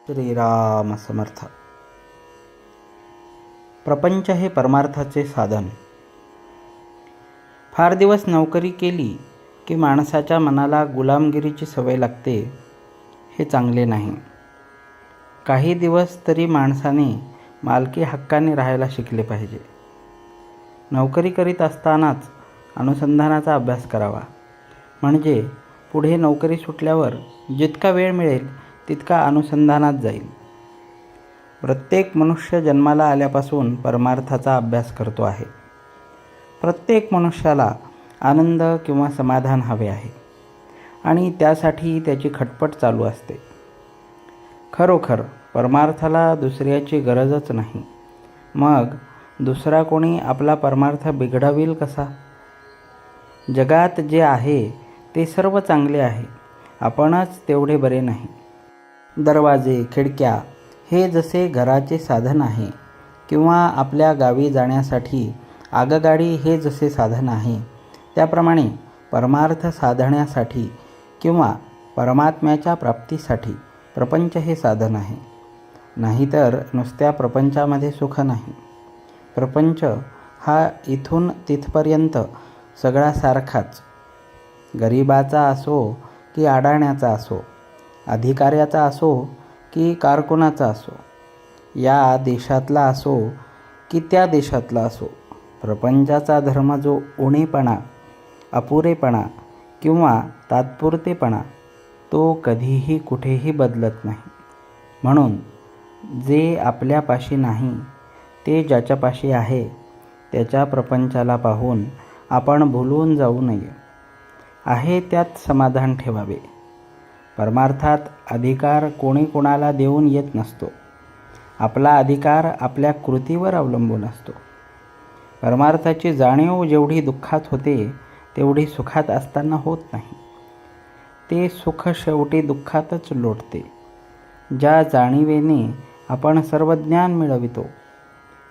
श्रीराम समर्थ. प्रपंच हे परमार्थाचे साधन. फार दिवस नोकरी केली की माणसाच्या मनाला गुलामगिरीची सवय लागते, हे चांगले नाही. काही दिवस तरी माणसाने मालकी हक्काने राहायला शिकले पाहिजे. नोकरी करीत असतानाच अनुसंधानाचा अभ्यास करावा, म्हणजे पुढे नोकरी सुटल्यावर जितका वेळ मिळेल तितका अनुसंधानात जाईल. प्रत्येक मनुष्य जन्माला आल्यापासून परमार्थाचा अभ्यास करतो आहे. प्रत्येक मनुष्याला आनंद किंवा समाधान हवे आहे आणि त्यासाठी त्याची खटपट चालू असते. खरोखर परमार्थाला दुसऱ्याची गरजच नाही, मग दुसरा कोणी आपला परमार्थ बिघडवील कसा? जगात जे आहे ते सर्व चांगले आहे, आपणच तेवढे बरे नाही. दरवाजे, खिडक्या हे जसे घराचे साधन आहे किंवा आपल्या गावी जाण्यासाठी आगगाडी हे जसे साधन आहे, त्याप्रमाणे परमार्थ साधण्यासाठी किंवा परमात्म्याच्या प्राप्तीसाठी प्रपंच हे साधन आहे. नाहीतर नुसत्या प्रपंचामध्ये सुख नाही. प्रपंच हा इथून तिथपर्यंत सगळा सारखाच, गरिबाचा असो की अडाण्याचा असो, अधिकाऱ्याचा असो की कारकुनाचा असो, या देशातला असो की त्या देशातला असो. प्रपंचाचा धर्म जो उणेपणा, अपुरेपणा किंवा तात्पुरतेपणा, तो कधीही कुठेही बदलत नाही. म्हणून जे आपल्यापाशी नाही ते ज्याच्यापाशी आहे त्याच्या प्रपंचाला पाहून आपण भुलून जाऊ नये. आहे त्यात समाधान ठेवावे. परमार्थात अधिकार कोणी कोणाला देऊन येत नसतो. आपला अधिकार आपल्या कृतीवर अवलंबून असतो. परमार्थाची जाणीव जेवढी दुःखात होते तेवढी सुखात असताना होत नाही. ते सुख शेवटी दुःखातच लोटते. ज्या जाणीवेने आपण सर्व ज्ञान मिळवितो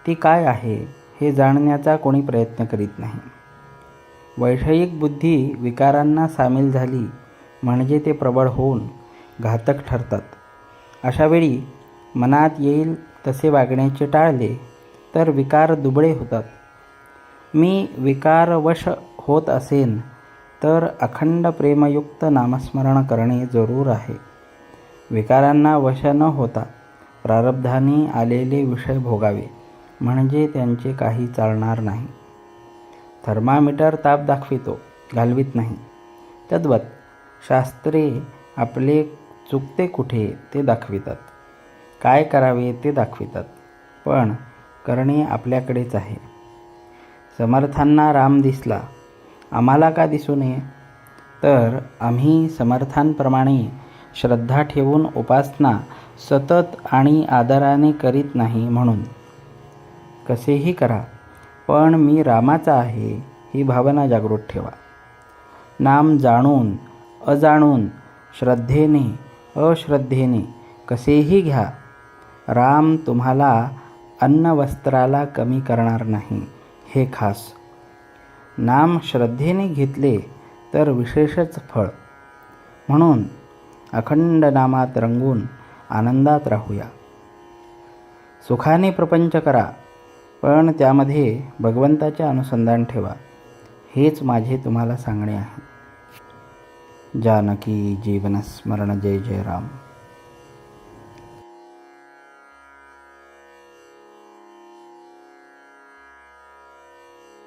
ती काय आहे हे जाणण्याचा कोणी प्रयत्न करीत नाही. वैषयिक बुद्धी विकारांना सामील झाली म्हणजे ते प्रबळ होऊन घातक ठरतात. अशावेळी मनात येईल तसे वागण्याचे टाळले तर विकार दुबळे होतात. मी विकारवश होत असेन तर अखंड प्रेमयुक्त नामस्मरण करणे जरूर आहे. विकारांना वश न होता प्रारब्धाने आलेले विषय भोगावे, म्हणजे त्यांचे काही चालणार नाही. थर्मामीटर ताप दाखवितो, घालवित नाही. तद्वत शास्त्रे आपले चुकते कुठे ते दाखवितात, काय करावे ते दाखवितात, पण करणे आपल्याकडेच आहे. समर्थांना राम दिसला, आम्हाला का दिसू नये? तर आम्ही समर्थांप्रमाणे श्रद्धा ठेवून उपासना सतत आणि आदराने करीत नाही म्हणून. कसेही करा, पण मी रामाचा आहे ही भावना जागृत ठेवा. नाम जाणून अजाणून, श्रद्धेने अश्रद्धेने कसेही घ्या, राम तुम्हाला अन्न वस्त्राला कमी करणार नाही, हे खास. नाम श्रद्धेने घेतले तर विशेषच फळ. म्हणून अखंड नामात रंगून आनंदात राहूया. सुखाने प्रपंच करा, पण त्यामध्ये भगवंताचे अनुसंधान ठेवा, हेच माझे तुम्हाला सांगणे आहे. जानकी जीवन स्मरण. जय जय राम.